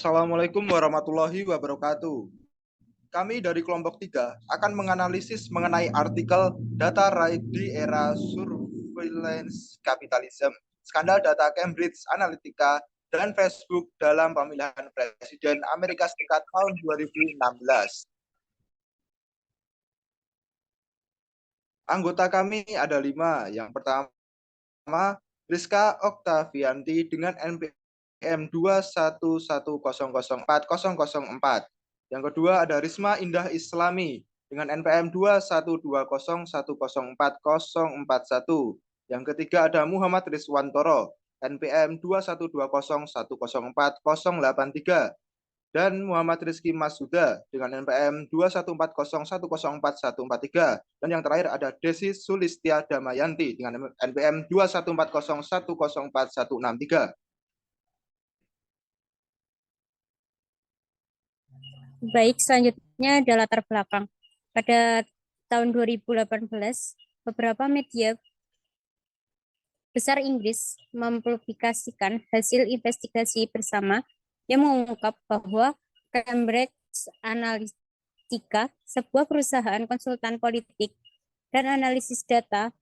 Assalamualaikum warahmatullahi wabarakatuh. Kami dari kelompok 3 akan menganalisis mengenai artikel Data Right di Era Surveillance Capitalism, skandal data Cambridge Analytica, dan Facebook dalam pemilihan Presiden Amerika Serikat tahun 2016. Anggota kami ada 5. Yang pertama, Rizka Oktavianti dengan NPM 211004004. Yang kedua ada Risma Indah Islami dengan NPM 21201040441. Yang ketiga ada Muhammad Rizwantoro NPM 21201048083 dan Muhammad Rizky Masuda dengan NPM 21401044143. Dan yang terakhir ada Desi Sulistia Damayanti dengan NPM 21401044163. Baik, selanjutnya adalah latar belakang. Pada tahun 2018, beberapa media besar Inggris mempublikasikan hasil investigasi bersama yang mengungkap bahwa Cambridge Analytica, sebuah perusahaan konsultan politik dan analisis data,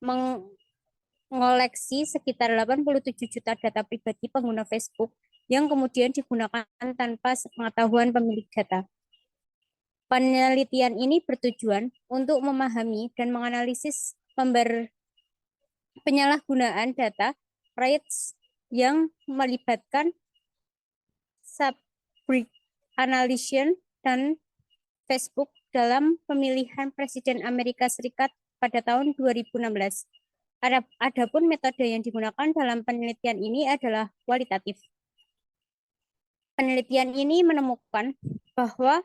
mengoleksi sekitar 87 juta data pribadi pengguna Facebook yang kemudian digunakan tanpa sepengetahuan pemilik data. Penelitian ini bertujuan untuk memahami dan menganalisis penyalahgunaan data rights yang melibatkan Cambridge Analytica dan Facebook dalam pemilihan Presiden Amerika Serikat pada tahun 2016. Adapun metode yang digunakan dalam penelitian ini adalah kualitatif. Penelitian ini menemukan bahwa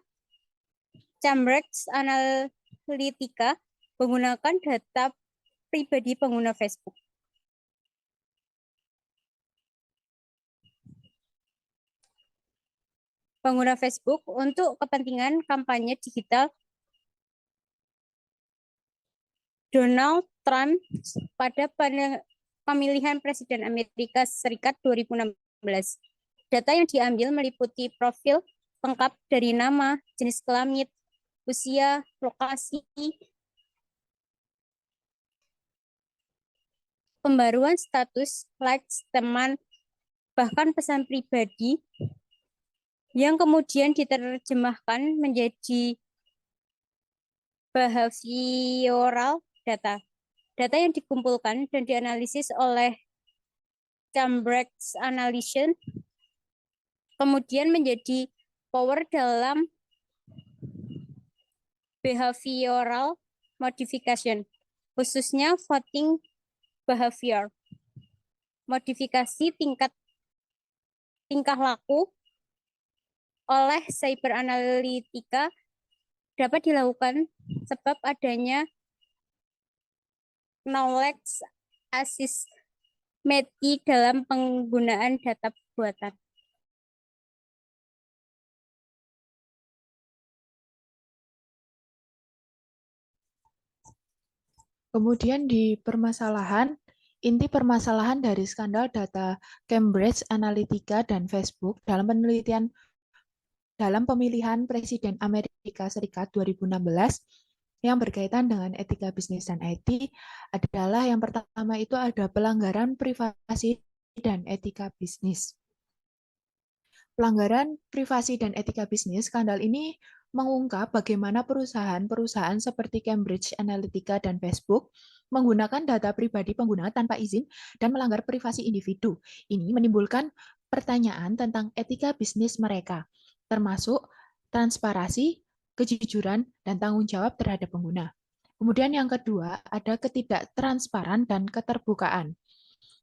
Cambridge Analytica menggunakan data pribadi pengguna Facebook. Pengguna Facebook untuk kepentingan kampanye digital Donald Trump pada pemilihan Presiden Amerika Serikat 2016. Data yang diambil meliputi profil lengkap dari nama, jenis kelamin, usia, lokasi, pembaruan status, likes, teman, bahkan pesan pribadi yang kemudian diterjemahkan menjadi behavioral data. Data yang dikumpulkan dan dianalisis oleh Cambridge Analytica kemudian menjadi power dalam behavioral modification, khususnya voting behavior. Modifikasi tingkah laku oleh Cyber Analytica dapat dilakukan sebab adanya knowledge asymmetry dalam penggunaan data buatan. Kemudian di permasalahan, inti permasalahan dari skandal data Cambridge Analytica dan Facebook dalam penelitian dalam pemilihan Presiden Amerika Serikat 2016 yang berkaitan dengan etika bisnis dan IT adalah yang pertama itu ada pelanggaran privasi dan etika bisnis. Pelanggaran privasi dan etika bisnis, skandal ini mengungkap bagaimana perusahaan-perusahaan seperti Cambridge Analytica dan Facebook menggunakan data pribadi pengguna tanpa izin dan melanggar privasi individu. Ini menimbulkan pertanyaan tentang etika bisnis mereka, termasuk transparansi, kejujuran, dan tanggung jawab terhadap pengguna. Kemudian yang kedua, ada ketidaktransparan dan keterbukaan.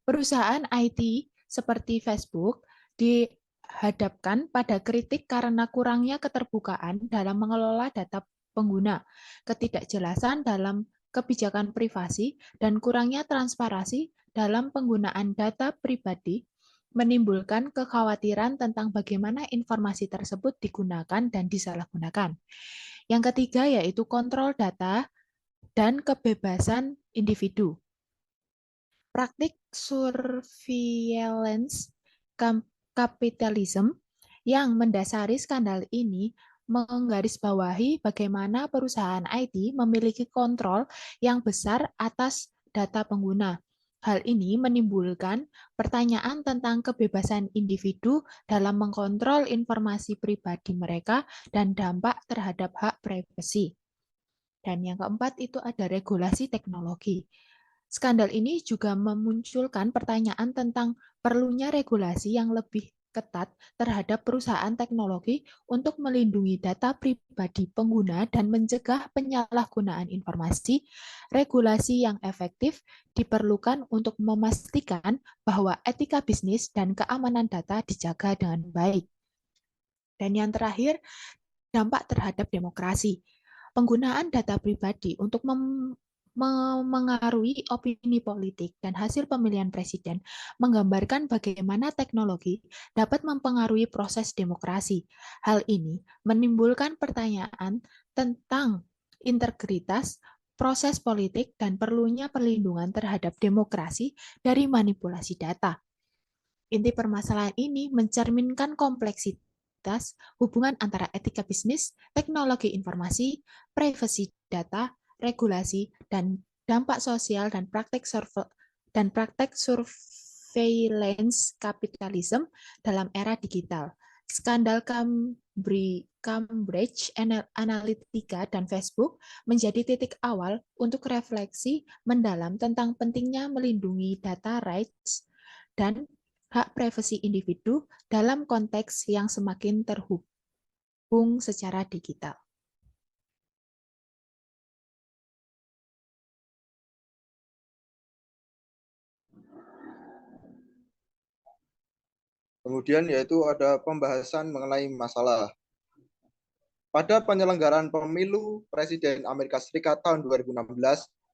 Perusahaan IT seperti Facebook dihadapkan pada kritik karena kurangnya keterbukaan dalam mengelola data pengguna, ketidakjelasan dalam kebijakan privasi, dan kurangnya transparansi dalam penggunaan data pribadi menimbulkan kekhawatiran tentang bagaimana informasi tersebut digunakan dan disalahgunakan. Yang ketiga yaitu kontrol data dan kebebasan individu. Praktik surveillance capitalism Yang mendasari skandal ini menggarisbawahi bagaimana perusahaan IT memiliki kontrol yang besar atas data pengguna. Hal ini menimbulkan pertanyaan tentang kebebasan individu dalam mengkontrol informasi pribadi mereka dan dampak terhadap hak privasi. Dan yang keempat itu ada regulasi teknologi. Skandal ini juga memunculkan pertanyaan tentang perlunya regulasi yang lebih ketat terhadap perusahaan teknologi untuk melindungi data pribadi pengguna dan mencegah penyalahgunaan informasi. Regulasi yang efektif diperlukan untuk memastikan bahwa etika bisnis dan keamanan data dijaga dengan baik. Dan yang terakhir, dampak terhadap demokrasi. Penggunaan data pribadi untuk memengaruhi opini politik dan hasil pemilihan presiden menggambarkan bagaimana teknologi dapat mempengaruhi proses demokrasi. Hal ini menimbulkan pertanyaan tentang integritas proses politik dan perlunya perlindungan terhadap demokrasi dari manipulasi data. Inti permasalahan ini mencerminkan kompleksitas hubungan antara etika bisnis, teknologi informasi, privasi data, regulasi, dan dampak sosial dan praktek surveillance kapitalisme dalam era digital. Skandal Cambridge Analytica dan Facebook menjadi titik awal untuk refleksi mendalam tentang pentingnya melindungi data rights dan hak privasi individu dalam konteks yang semakin terhubung secara digital. Kemudian yaitu ada pembahasan mengenai masalah. Pada penyelenggaraan pemilu Presiden Amerika Serikat tahun 2016,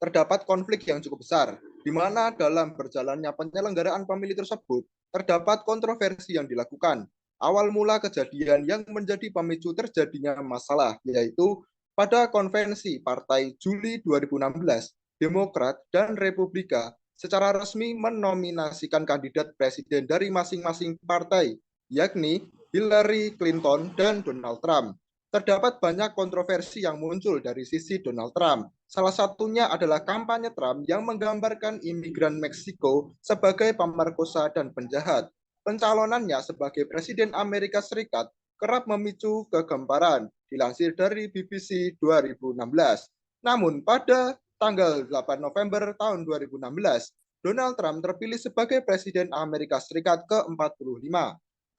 terdapat konflik yang cukup besar, di mana dalam berjalannya penyelenggaraan pemilu tersebut, terdapat kontroversi yang dilakukan. Awal mula kejadian yang menjadi pemicu terjadinya masalah, yaitu pada konvensi Partai Juli 2016, Demokrat dan Republika secara resmi menominasikan kandidat presiden dari masing-masing partai, yakni Hillary Clinton dan Donald Trump. Terdapat banyak kontroversi yang muncul dari sisi Donald Trump. Salah satunya adalah kampanye Trump yang menggambarkan imigran Meksiko sebagai pemerkosa dan penjahat. Pencalonannya sebagai Presiden Amerika Serikat kerap memicu kegemparan, dilansir dari BBC 2016. Namun pada tanggal 8 November tahun 2016, Donald Trump terpilih sebagai Presiden Amerika Serikat ke-45.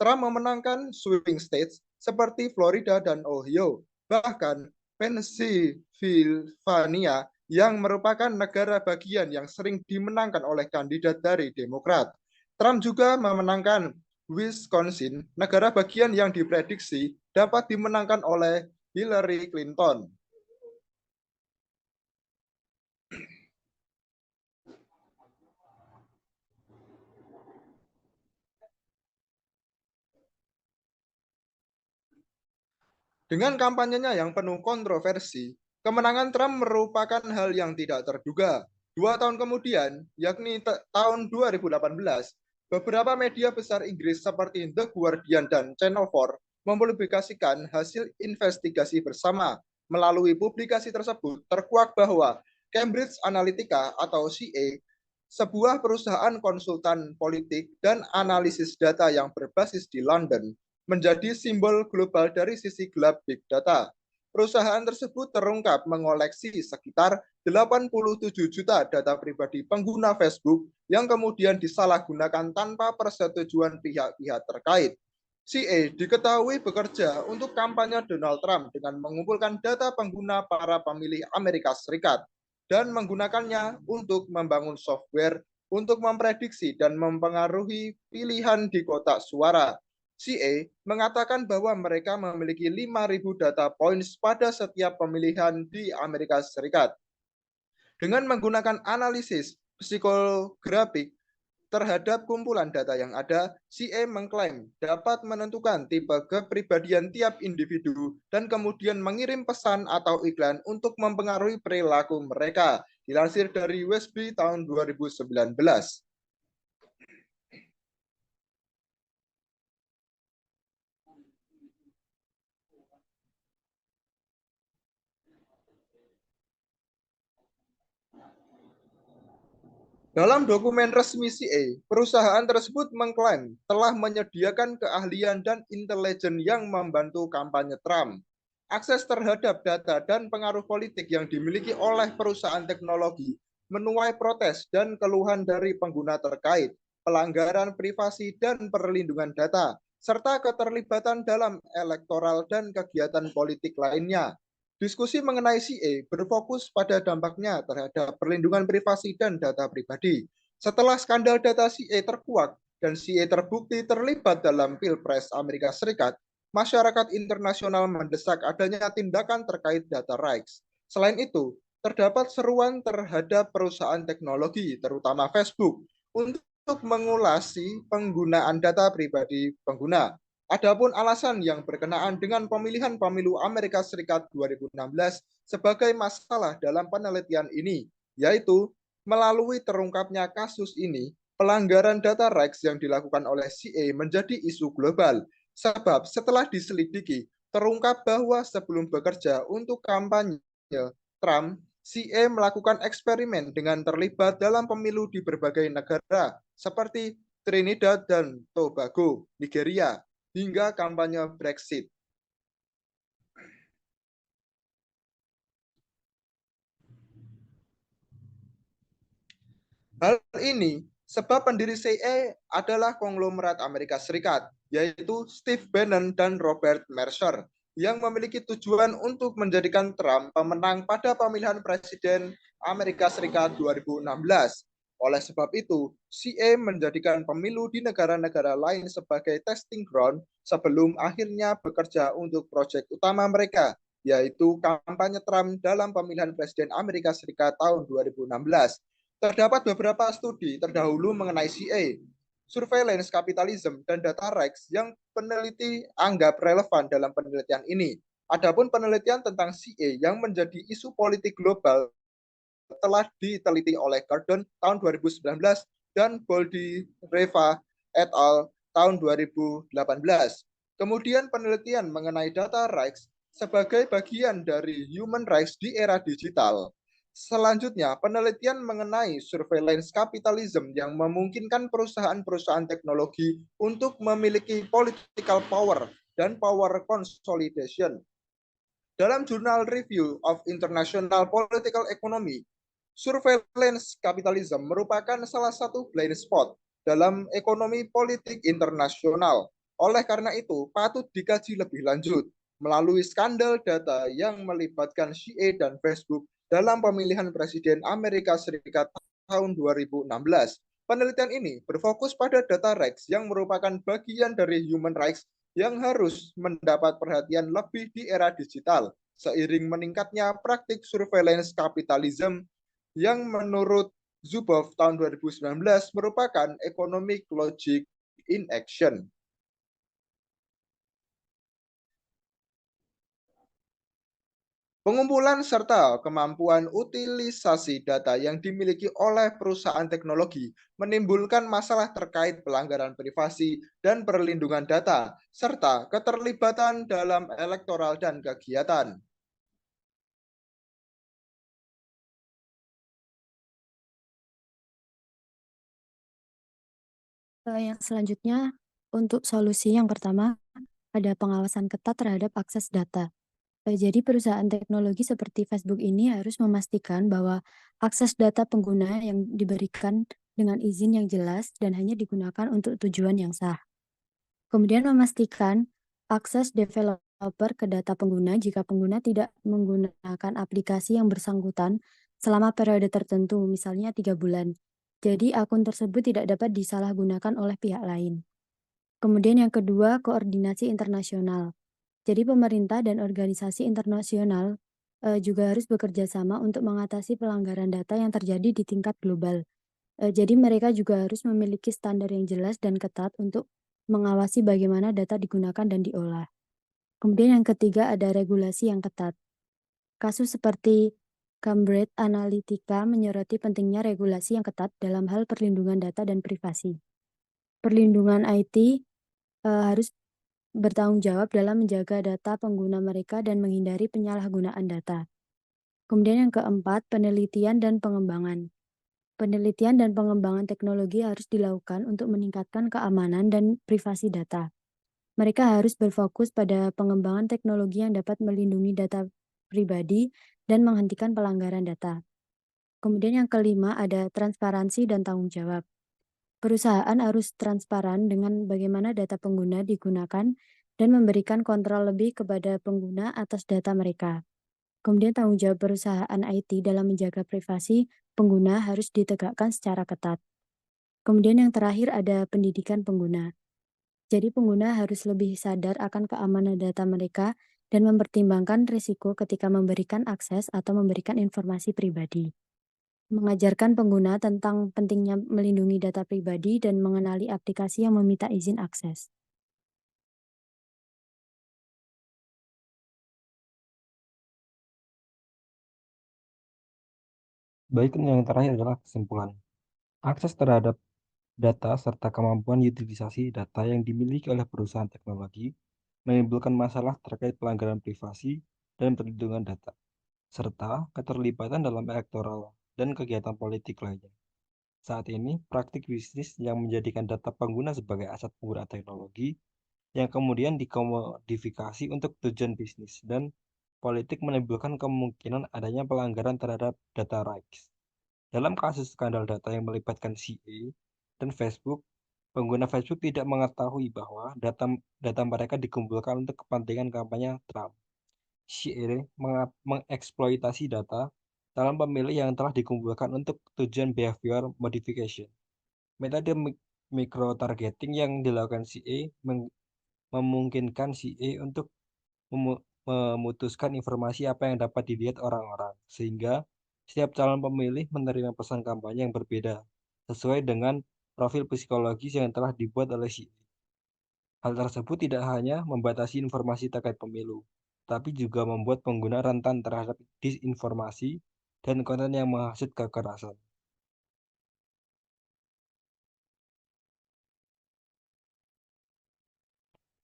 Trump memenangkan swing states seperti Florida dan Ohio, bahkan Pennsylvania yang merupakan negara bagian yang sering dimenangkan oleh kandidat dari Demokrat. Trump juga memenangkan Wisconsin, negara bagian yang diprediksi dapat dimenangkan oleh Hillary Clinton. Dengan kampanyenya yang penuh kontroversi, kemenangan Trump merupakan hal yang tidak terduga. 2 tahun kemudian, yakni tahun 2018, beberapa media besar Inggris seperti The Guardian dan Channel 4 mempublikasikan hasil investigasi bersama. Melalui publikasi tersebut, terkuak bahwa Cambridge Analytica atau CA, sebuah perusahaan konsultan politik dan analisis data yang berbasis di London, menjadi simbol global dari sisi gelap big data. Perusahaan tersebut terungkap mengoleksi sekitar 87 juta data pribadi pengguna Facebook yang kemudian disalahgunakan tanpa persetujuan pihak-pihak terkait. CA diketahui bekerja untuk kampanye Donald Trump dengan mengumpulkan data pengguna para pemilih Amerika Serikat dan menggunakannya untuk membangun software untuk memprediksi dan mempengaruhi pilihan di kotak suara. CA mengatakan bahwa mereka memiliki 5.000 data points pada setiap pemilihan di Amerika Serikat. Dengan menggunakan analisis psikografik terhadap kumpulan data yang ada, CA mengklaim dapat menentukan tipe kepribadian tiap individu dan kemudian mengirim pesan atau iklan untuk mempengaruhi perilaku mereka. Dilansir dari WSB tahun 2019. Dalam dokumen resmi CA, perusahaan tersebut mengklaim telah menyediakan keahlian dan intelijen yang membantu kampanye Trump. Akses terhadap data dan pengaruh politik yang dimiliki oleh perusahaan teknologi menuai protes dan keluhan dari pengguna terkait pelanggaran privasi dan perlindungan data, serta keterlibatan dalam elektoral dan kegiatan politik lainnya. Diskusi mengenai CA berfokus pada dampaknya terhadap perlindungan privasi dan data pribadi. Setelah skandal data CA terkuak dan CA terbukti terlibat dalam Pilpres Amerika Serikat, masyarakat internasional mendesak adanya tindakan terkait data rights. Selain itu, terdapat seruan terhadap perusahaan teknologi, terutama Facebook, untuk mengulasi penggunaan data pribadi pengguna. Adapun alasan yang berkenaan dengan pemilihan pemilu Amerika Serikat 2016 sebagai masalah dalam penelitian ini, yaitu melalui terungkapnya kasus ini, pelanggaran data rights yang dilakukan oleh CA menjadi isu global. Sebab setelah diselidiki, terungkap bahwa sebelum bekerja untuk kampanye Trump, CA melakukan eksperimen dengan terlibat dalam pemilu di berbagai negara seperti Trinidad dan Tobago, Nigeria, hingga kampanye Brexit. Hal ini sebab pendiri CA adalah konglomerat Amerika Serikat, yaitu Steve Bannon dan Robert Mercer, yang memiliki tujuan untuk menjadikan Trump pemenang pada pemilihan presiden Amerika Serikat 2016. Oleh sebab itu, CA menjadikan pemilu di negara-negara lain sebagai testing ground sebelum akhirnya bekerja untuk proyek utama mereka, yaitu kampanye Trump dalam pemilihan presiden Amerika Serikat tahun 2016. Terdapat beberapa studi terdahulu mengenai CA, surveillance capitalism, dan data rights yang peneliti anggap relevan dalam penelitian ini. Adapun penelitian tentang CA yang menjadi isu politik global telah diteliti oleh Gordon tahun 2019 dan Boldi-Reva et al. Tahun 2018. Kemudian penelitian mengenai data rights sebagai bagian dari human rights di era digital. Selanjutnya, penelitian mengenai surveillance capitalism yang memungkinkan perusahaan-perusahaan teknologi untuk memiliki political power dan power consolidation. Dalam jurnal Review of International Political Economy, surveillance capitalism merupakan salah satu blind spot dalam ekonomi politik internasional. Oleh karena itu, patut dikaji lebih lanjut melalui skandal data yang melibatkan CA dan Facebook dalam pemilihan presiden Amerika Serikat tahun 2016. Penelitian ini berfokus pada data rights yang merupakan bagian dari human rights yang harus mendapat perhatian lebih di era digital, seiring meningkatnya praktik surveillance capitalism yang menurut Zuboff tahun 2019 merupakan economic logic in action. Pengumpulan serta kemampuan utilisasi data yang dimiliki oleh perusahaan teknologi menimbulkan masalah terkait pelanggaran privasi dan perlindungan data, serta keterlibatan dalam elektoral dan kegiatan. Yang selanjutnya, untuk solusi yang pertama, ada pengawasan ketat terhadap akses data. Jadi perusahaan teknologi seperti Facebook ini harus memastikan bahwa akses data pengguna yang diberikan dengan izin yang jelas dan hanya digunakan untuk tujuan yang sah. Kemudian memastikan akses developer ke data pengguna jika pengguna tidak menggunakan aplikasi yang bersangkutan selama periode tertentu, misalnya 3 bulan. Jadi akun tersebut tidak dapat disalahgunakan oleh pihak lain. Kemudian yang kedua, koordinasi internasional. Jadi pemerintah dan organisasi internasional juga harus bekerja sama untuk mengatasi pelanggaran data yang terjadi di tingkat global. Jadi mereka juga harus memiliki standar yang jelas dan ketat untuk mengawasi bagaimana data digunakan dan diolah. Kemudian yang ketiga ada regulasi yang ketat. Kasus seperti Cambridge Analytica menyoroti pentingnya regulasi yang ketat dalam hal perlindungan data dan privasi. Perlindungan IT harus bertanggung jawab dalam menjaga data pengguna mereka dan menghindari penyalahgunaan data. Kemudian yang keempat, penelitian dan pengembangan. Penelitian dan pengembangan teknologi harus dilakukan untuk meningkatkan keamanan dan privasi data. Mereka harus berfokus pada pengembangan teknologi yang dapat melindungi data pribadi dan menghentikan pelanggaran data. Kemudian yang kelima ada transparansi dan tanggung jawab. Perusahaan harus transparan dengan bagaimana data pengguna digunakan dan memberikan kontrol lebih kepada pengguna atas data mereka. Kemudian tanggung jawab perusahaan IT dalam menjaga privasi pengguna harus ditegakkan secara ketat. Kemudian yang terakhir ada pendidikan pengguna. Jadi pengguna harus lebih sadar akan keamanan data mereka dan mempertimbangkan risiko ketika memberikan akses atau memberikan informasi pribadi. Mengajarkan pengguna tentang pentingnya melindungi data pribadi dan mengenali aplikasi yang meminta izin akses. Baik, yang terakhir adalah kesimpulan. Akses terhadap data serta kemampuan utilisasi data yang dimiliki oleh perusahaan teknologi menimbulkan masalah terkait pelanggaran privasi dan perlindungan data, serta keterlibatan dalam elektoral dan kegiatan politik lainnya. Saat ini, praktik bisnis yang menjadikan data pengguna sebagai aset pengguna teknologi yang kemudian dikomodifikasi untuk tujuan bisnis dan politik menimbulkan kemungkinan adanya pelanggaran terhadap data rights. Dalam kasus skandal data yang melibatkan CA dan Facebook, pengguna Facebook tidak mengetahui bahwa data mereka dikumpulkan untuk kepentingan kampanye Trump. CA mengeksploitasi data dalam pemilih yang telah dikumpulkan untuk tujuan behavior modification. Metode micro-targeting yang dilakukan CA memungkinkan CA untuk memutuskan informasi apa yang dapat dilihat orang-orang, sehingga setiap calon pemilih menerima pesan kampanye yang berbeda, sesuai dengan profil psikologis yang telah dibuat oleh CA. Hal tersebut tidak hanya membatasi informasi terkait pemilu, tapi juga membuat pengguna rentan terhadap disinformasi dan konten yang menghasut kekerasan.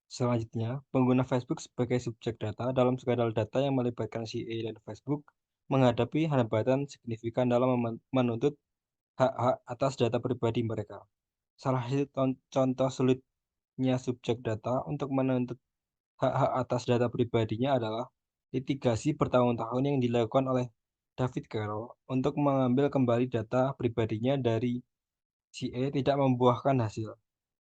Selanjutnya, pengguna Facebook sebagai subjek data dalam skandal data yang melibatkan CA dan Facebook menghadapi hambatan signifikan dalam menuntut hak-hak atas data pribadi mereka. Salah satu contoh sulitnya subjek data untuk menuntut hak-hak atas data pribadinya adalah litigasi bertahun-tahun yang dilakukan oleh David Carroll untuk mengambil kembali data pribadinya dari CA tidak membuahkan hasil.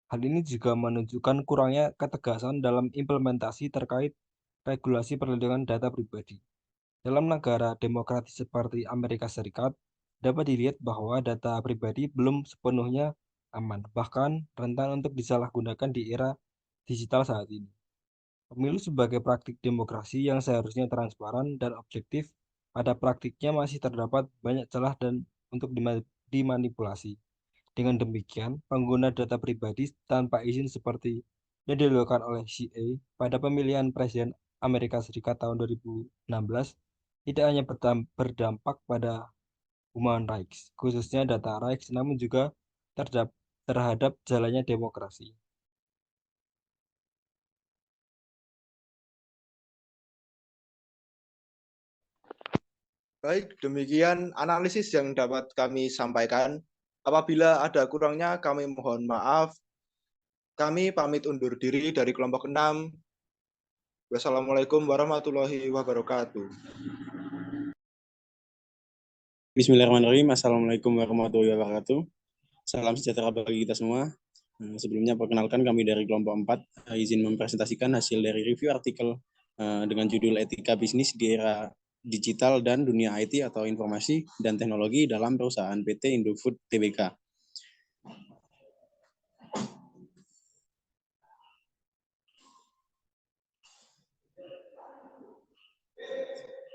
Hal ini juga menunjukkan kurangnya ketegasan dalam implementasi terkait regulasi perlindungan data pribadi. Dalam negara demokratis seperti Amerika Serikat, dapat dilihat bahwa data pribadi belum sepenuhnya aman, bahkan rentan untuk disalahgunakan di era digital saat ini. Pemilu sebagai praktik demokrasi yang seharusnya transparan dan objektif, pada praktiknya masih terdapat banyak celah dan untuk dimanipulasi. Dengan demikian, pengguna data pribadi tanpa izin seperti yang dilakukan oleh CA pada pemilihan Presiden Amerika Serikat tahun 2016 tidak hanya berdampak pada human rights, khususnya data rights, namun juga terhadap jalannya demokrasi. Baik, demikian analisis yang dapat kami sampaikan. Apabila ada kurangnya, kami mohon maaf. Kami pamit undur diri dari kelompok 6. Wassalamualaikum warahmatullahi wabarakatuh. Bismillahirrahmanirrahim. Assalamualaikum warahmatullahi wabarakatuh. Salam sejahtera bagi kita semua. Sebelumnya perkenalkan kami dari kelompok 4 izin mempresentasikan hasil dari review artikel dengan judul Etika Bisnis di Era Digital dan Dunia IT atau Informasi dan Teknologi dalam Perusahaan PT Indofood Tbk.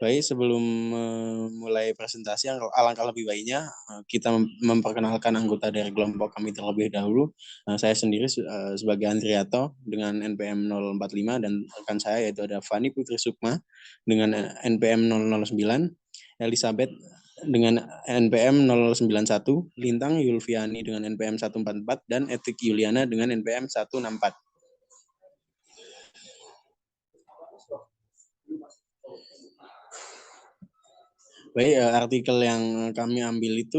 Baik, sebelum memulai presentasi, alangkah lebih baiknya kita memperkenalkan anggota dari kelompok kami terlebih dahulu. Saya sendiri sebagai Andriato dengan NPM 045 dan rekan saya yaitu ada Fani Putri Sukma dengan NPM 009, Elizabeth dengan NPM 091, Lintang Yulfiani dengan NPM 144, dan Etik Yuliana dengan NPM 164. Baik, artikel yang kami ambil itu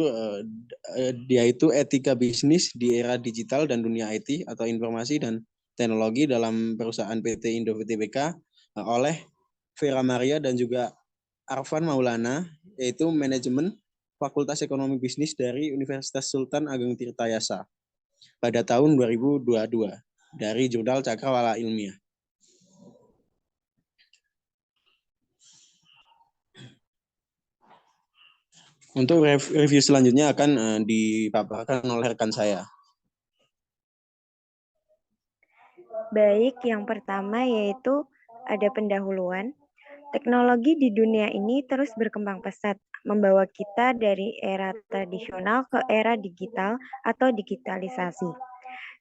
dia itu etika bisnis di era digital dan dunia IT atau informasi dan teknologi dalam perusahaan PT Indofood Tbk oleh Vera Maria dan juga Arfan Maulana, yaitu manajemen Fakultas Ekonomi Bisnis dari Universitas Sultan Ageng Tirtayasa pada tahun 2022 dari jurnal Cakrawala Ilmiah. Untuk review selanjutnya akan dipaparkan oleh rekan saya. Baik, yang pertama yaitu ada pendahuluan. Teknologi di dunia ini terus berkembang pesat, membawa kita dari era tradisional ke era digital atau digitalisasi.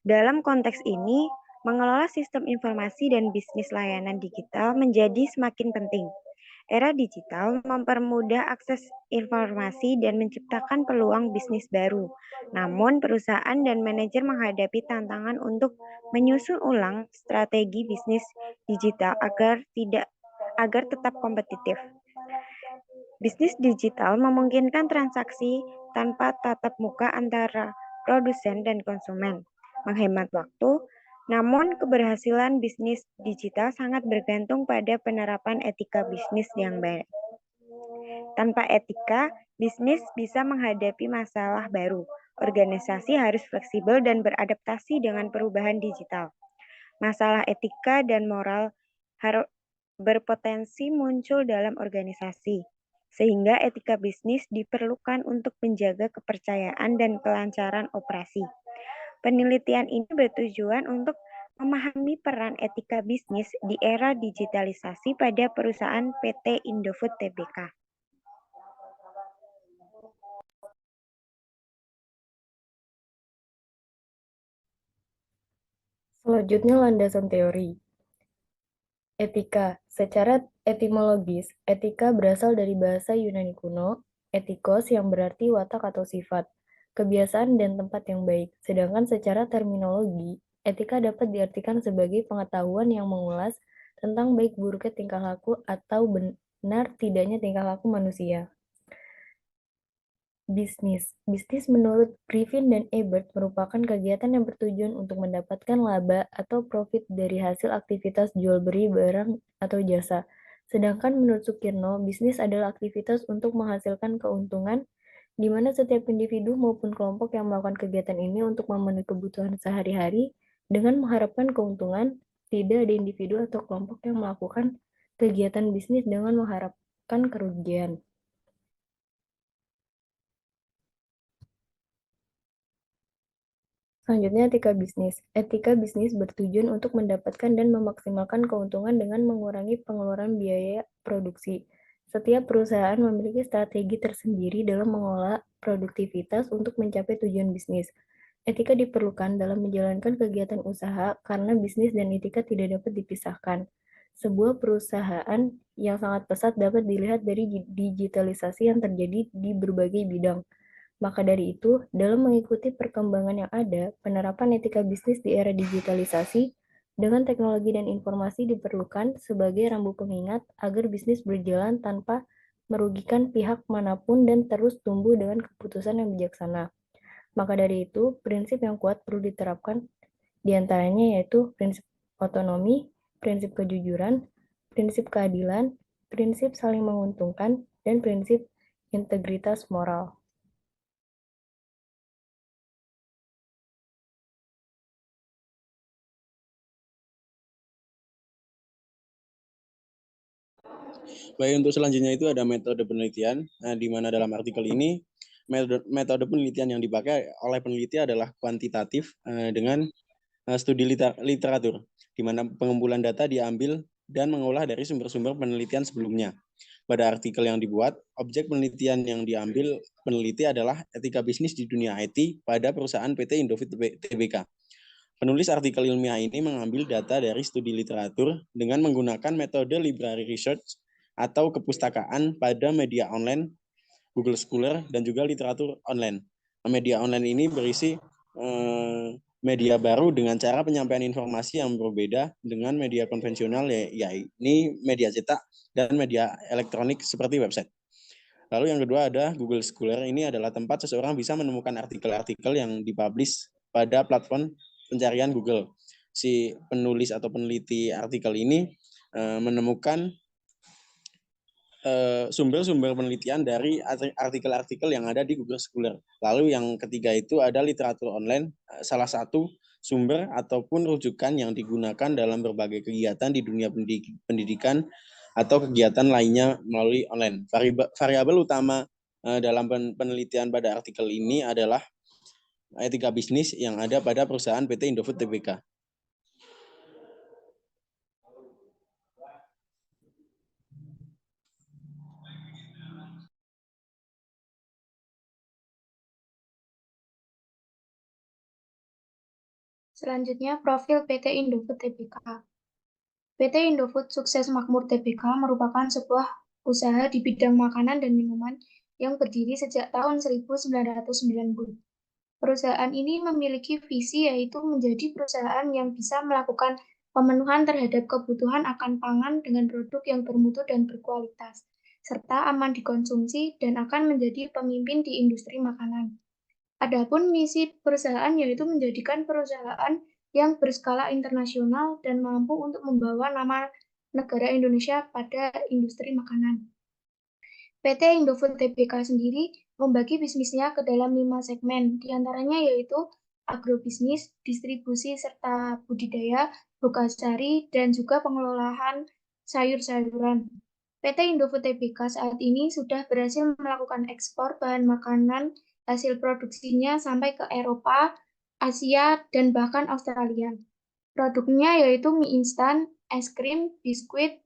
Dalam konteks ini, mengelola sistem informasi dan bisnis layanan digital menjadi semakin penting. Era digital mempermudah akses informasi dan menciptakan peluang bisnis baru. Namun, perusahaan dan manajer menghadapi tantangan untuk menyusun ulang strategi bisnis digital agar tetap kompetitif. Bisnis digital memungkinkan transaksi tanpa tatap muka antara produsen dan konsumen, menghemat waktu. Namun, keberhasilan bisnis digital sangat bergantung pada penerapan etika bisnis yang baik. Tanpa etika, bisnis bisa menghadapi masalah baru. Organisasi harus fleksibel dan beradaptasi dengan perubahan digital. Masalah etika dan moral harus berpotensi muncul dalam organisasi, sehingga etika bisnis diperlukan untuk menjaga kepercayaan dan kelancaran operasi. Penelitian ini bertujuan untuk memahami peran etika bisnis di era digitalisasi pada perusahaan PT Indofood Tbk. Selanjutnya landasan teori. Etika. Secara etimologis, etika berasal dari bahasa Yunani kuno, etikos yang berarti watak atau sifat, kebiasaan dan tempat yang baik. Sedangkan secara terminologi, etika dapat diartikan sebagai pengetahuan yang mengulas tentang baik buruknya tingkah laku atau benar tidaknya tingkah laku manusia. Bisnis. Bisnis menurut Griffin dan Ebert merupakan kegiatan yang bertujuan untuk mendapatkan laba atau profit dari hasil aktivitas jual beli barang atau jasa. Sedangkan menurut Sukirno, bisnis adalah aktivitas untuk menghasilkan keuntungan di mana setiap individu maupun kelompok yang melakukan kegiatan ini untuk memenuhi kebutuhan sehari-hari dengan mengharapkan keuntungan. Tidak ada individu atau kelompok yang melakukan kegiatan bisnis dengan mengharapkan kerugian. Selanjutnya, etika bisnis. Etika bisnis bertujuan untuk mendapatkan dan memaksimalkan keuntungan dengan mengurangi pengeluaran biaya produksi. Setiap perusahaan memiliki strategi tersendiri dalam mengolah produktivitas untuk mencapai tujuan bisnis. Etika diperlukan dalam menjalankan kegiatan usaha karena bisnis dan etika tidak dapat dipisahkan. Sebuah perusahaan yang sangat pesat dapat dilihat dari digitalisasi yang terjadi di berbagai bidang. Maka dari itu, dalam mengikuti perkembangan yang ada, penerapan etika bisnis di era digitalisasi dengan teknologi dan informasi diperlukan sebagai rambu pengingat agar bisnis berjalan tanpa merugikan pihak manapun dan terus tumbuh dengan keputusan yang bijaksana. Maka dari itu, prinsip yang kuat perlu diterapkan diantaranya yaitu prinsip otonomi, prinsip kejujuran, prinsip keadilan, prinsip saling menguntungkan, dan prinsip integritas moral. Baik, untuk selanjutnya itu ada metode penelitian, di mana dalam artikel ini metode penelitian yang dipakai oleh peneliti adalah kuantitatif dengan studi literatur, di mana pengumpulan data diambil dan mengolah dari sumber-sumber penelitian sebelumnya. Pada artikel yang dibuat, objek penelitian yang diambil peneliti adalah etika bisnis di dunia IT pada perusahaan PT Indofood Tbk. Penulis artikel ilmiah ini mengambil data dari studi literatur dengan menggunakan metode library research atau kepustakaan pada media online, Google Scholar, dan juga literatur online. Media online ini berisi media baru dengan cara penyampaian informasi yang berbeda dengan media konvensional, yakni media cetak dan media elektronik seperti website. Lalu yang kedua ada Google Scholar. Ini adalah tempat seseorang bisa menemukan artikel-artikel yang dipublish pada platform pencarian Google. Si penulis atau peneliti artikel ini menemukan sumber-sumber penelitian dari artikel-artikel yang ada di Google Scholar. Lalu yang ketiga itu ada literatur online, salah satu sumber ataupun rujukan yang digunakan dalam berbagai kegiatan di dunia pendidikan atau kegiatan lainnya melalui online. Variabel utama dalam penelitian pada artikel ini adalah etika bisnis yang ada pada perusahaan PT Indofood Tbk. Selanjutnya, profil PT Indofood Tbk. PT Indofood Sukses Makmur Tbk merupakan sebuah usaha di bidang makanan dan minuman yang berdiri sejak tahun 1990. Perusahaan ini memiliki visi yaitu menjadi perusahaan yang bisa melakukan pemenuhan terhadap kebutuhan akan pangan dengan produk yang bermutu dan berkualitas, serta aman dikonsumsi dan akan menjadi pemimpin di industri makanan. Adapun misi perusahaan yaitu menjadikan perusahaan yang berskala internasional dan mampu untuk membawa nama negara Indonesia pada industri makanan. PT Indofood Tbk sendiri membagi bisnisnya ke dalam 5 segmen, diantaranya yaitu agrobisnis, distribusi serta budidaya, bogasari, dan juga pengelolaan sayur-sayuran. PT Indofood Tbk saat ini sudah berhasil melakukan ekspor bahan makanan hasil produksinya sampai ke Eropa, Asia, dan bahkan Australia. Produknya yaitu mie instan, es krim, biskuit,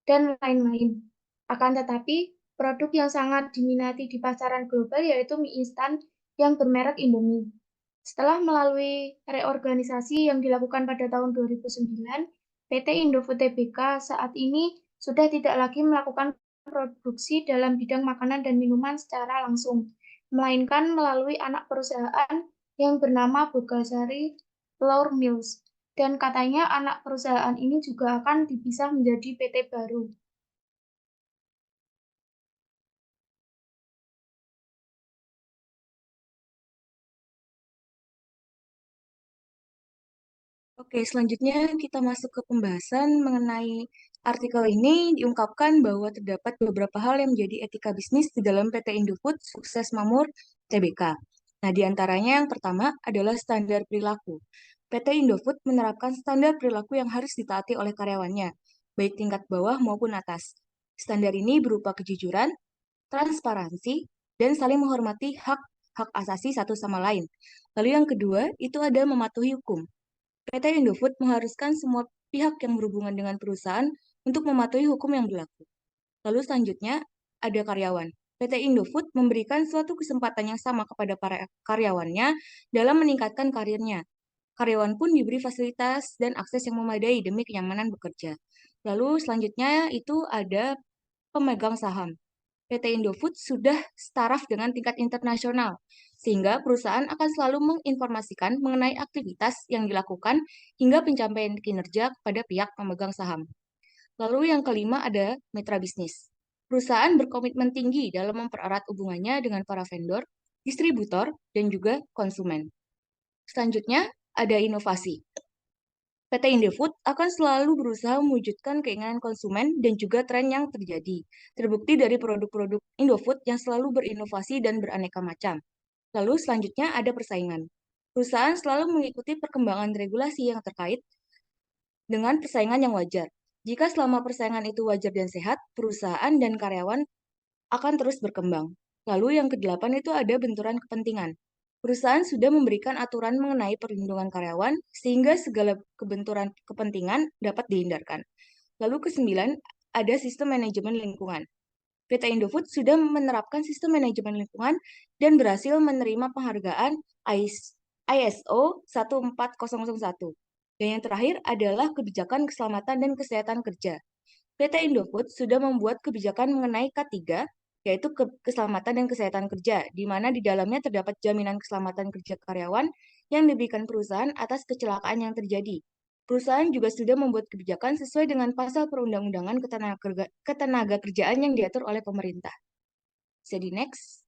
dan lain-lain. Akan tetapi, produk yang sangat diminati di pasaran global yaitu mie instan yang bermerek Indomie. Setelah melalui reorganisasi yang dilakukan pada tahun 2009, PT Indofood Tbk saat ini sudah tidak lagi melakukan produksi dalam bidang makanan dan minuman secara langsung, melainkan melalui anak perusahaan yang bernama Bogasari Flour Mills. Dan katanya anak perusahaan ini juga akan dipisah menjadi PT baru. Oke, selanjutnya kita masuk ke pembahasan mengenai artikel ini. Diungkapkan bahwa terdapat beberapa hal yang menjadi etika bisnis di dalam PT Indofood Sukses Makmur Tbk. Nah, diantaranya yang pertama adalah standar perilaku. PT Indofood menerapkan standar perilaku yang harus ditaati oleh karyawannya, baik tingkat bawah maupun atas. Standar ini berupa kejujuran, transparansi, dan saling menghormati hak asasi satu sama lain. Lalu yang kedua, itu ada mematuhi hukum. PT Indofood mengharuskan semua pihak yang berhubungan dengan perusahaan untuk mematuhi hukum yang berlaku. Lalu selanjutnya, ada karyawan. PT Indofood memberikan suatu kesempatan yang sama kepada para karyawannya dalam meningkatkan karirnya. Karyawan pun diberi fasilitas dan akses yang memadai demi kenyamanan bekerja. Lalu selanjutnya itu ada pemegang saham. PT Indofood sudah staraf dengan tingkat internasional, sehingga perusahaan akan selalu menginformasikan mengenai aktivitas yang dilakukan hingga pencapaian kinerja kepada pihak pemegang saham. Lalu yang kelima ada mitra bisnis. Perusahaan berkomitmen tinggi dalam mempererat hubungannya dengan para vendor, distributor, dan juga konsumen. Selanjutnya ada inovasi. PT Indofood akan selalu berusaha mewujudkan keinginan konsumen dan juga tren yang terjadi. Terbukti dari produk-produk Indofood yang selalu berinovasi dan beraneka macam. Lalu selanjutnya ada persaingan. Perusahaan selalu mengikuti perkembangan regulasi yang terkait dengan persaingan yang wajar. Jika selama persaingan itu wajar dan sehat, perusahaan dan karyawan akan terus berkembang. Lalu yang kedelapan itu ada benturan kepentingan. Perusahaan sudah memberikan aturan mengenai perlindungan karyawan sehingga segala kebenturan kepentingan dapat dihindarkan. Lalu kesembilan, ada sistem manajemen lingkungan. PT Indofood sudah menerapkan sistem manajemen lingkungan dan berhasil menerima penghargaan ISO 14001. Dan yang terakhir adalah kebijakan keselamatan dan kesehatan kerja. PT Indofood sudah membuat kebijakan mengenai K3, yaitu keselamatan dan kesehatan kerja, di mana di dalamnya terdapat jaminan keselamatan kerja karyawan yang diberikan perusahaan atas kecelakaan yang terjadi. Perusahaan juga sudah membuat kebijakan sesuai dengan pasal perundang-undangan ketenaga kerjaan yang diatur oleh pemerintah. Bisa di next.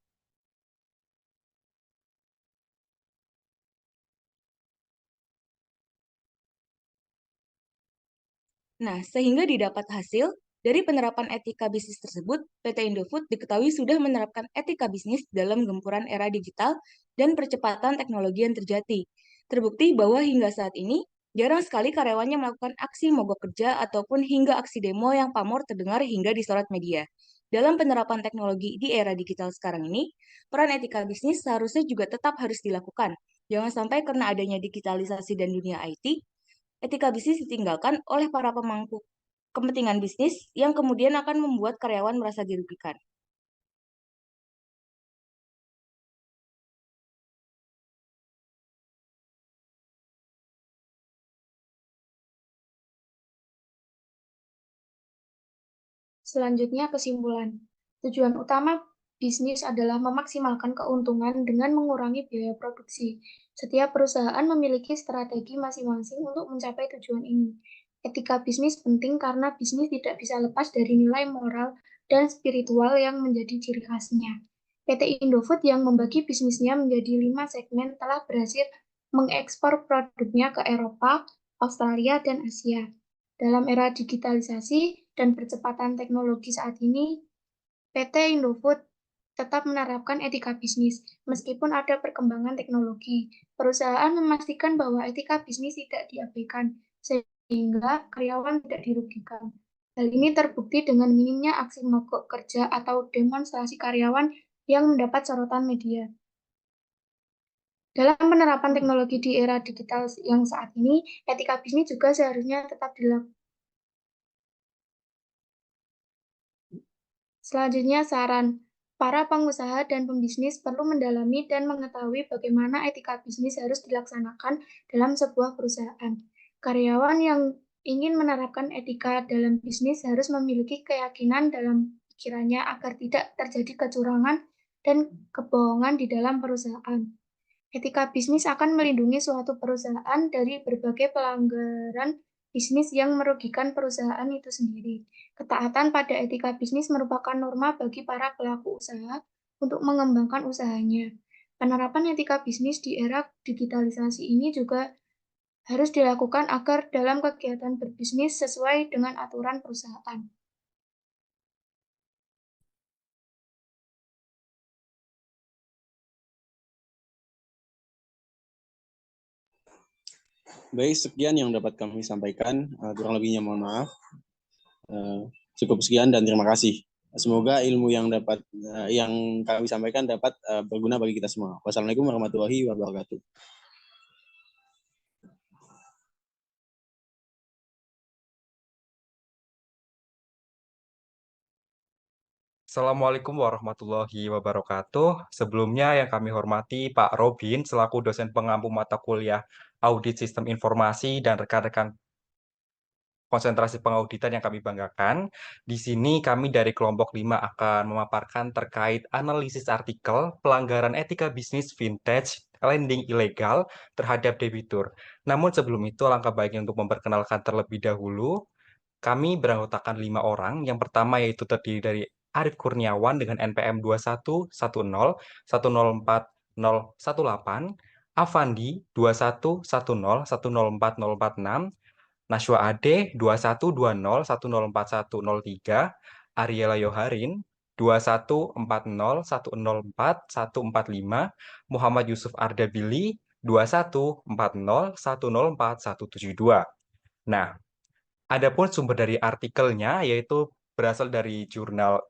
Nah, sehingga didapat hasil, dari penerapan etika bisnis tersebut, PT Indofood diketahui sudah menerapkan etika bisnis dalam gempuran era digital dan percepatan teknologi yang terjadi. Terbukti bahwa hingga saat ini, jarang sekali karyawannya melakukan aksi mogok kerja ataupun hingga aksi demo yang pamor terdengar hingga disorot media. Dalam penerapan teknologi di era digital sekarang ini, peran etika bisnis seharusnya juga tetap harus dilakukan. Jangan sampai karena adanya digitalisasi dan dunia IT, etika bisnis ditinggalkan oleh para pemangku kepentingan bisnis yang kemudian akan membuat karyawan merasa dirugikan. Selanjutnya kesimpulan. Tujuan utama bisnis adalah memaksimalkan keuntungan dengan mengurangi biaya produksi. Setiap perusahaan memiliki strategi masing-masing untuk mencapai tujuan ini. Etika bisnis penting karena bisnis tidak bisa lepas dari nilai moral dan spiritual yang menjadi ciri khasnya. PT Indofood yang membagi bisnisnya menjadi 5 segmen telah berhasil mengekspor produknya ke Eropa, Australia, dan Asia. Dalam era digitalisasi dan percepatan teknologi saat ini, PT Indofood tetap menerapkan etika bisnis. Meskipun ada perkembangan teknologi, perusahaan memastikan bahwa etika bisnis tidak diabaikan, sehingga karyawan tidak dirugikan. Hal ini terbukti dengan minimnya aksi mogok kerja atau demonstrasi karyawan yang mendapat sorotan media. Dalam penerapan teknologi di era digital yang saat ini, etika bisnis juga seharusnya tetap dilakukan. Selanjutnya, saran. Para pengusaha dan pembisnis perlu mendalami dan mengetahui bagaimana etika bisnis harus dilaksanakan dalam sebuah perusahaan. Karyawan yang ingin menerapkan etika dalam bisnis harus memiliki keyakinan dalam pikirannya agar tidak terjadi kecurangan dan kebohongan di dalam perusahaan. Etika bisnis akan melindungi suatu perusahaan dari berbagai pelanggaran bisnis yang merugikan perusahaan itu sendiri. Ketaatan pada etika bisnis merupakan norma bagi para pelaku usaha untuk mengembangkan usahanya. Penerapan etika bisnis di era digitalisasi ini juga harus dilakukan agar dalam kegiatan berbisnis sesuai dengan aturan perusahaan. Baik, sekian yang dapat kami sampaikan. Kurang lebihnya mohon maaf. Cukup sekian dan terima kasih. Semoga ilmu yang kami sampaikan dapat berguna bagi kita semua. Wassalamualaikum warahmatullahi wabarakatuh. Assalamualaikum warahmatullahi wabarakatuh. Sebelumnya yang kami hormati Pak Robin selaku dosen pengampu mata kuliah Audit Sistem Informasi dan rekan-rekan konsentrasi pengauditan yang kami banggakan. Di sini kami dari kelompok 5 akan memaparkan terkait analisis artikel pelanggaran etika bisnis vintage lending ilegal terhadap debitur. Namun sebelum itu alangkah baiknya untuk memperkenalkan terlebih dahulu. Kami beranggotakan 5 orang. Yang pertama yaitu terdiri dari Arif Kurniawan dengan NPM 211010404018, Avandi 2110104046, Nashwa Ade 2120104103, Ariela Yoharin 2140104145, Muhammad Yusuf Ardabili 2140104172. Nah, adapun sumber dari artikelnya yaitu berasal dari jurnal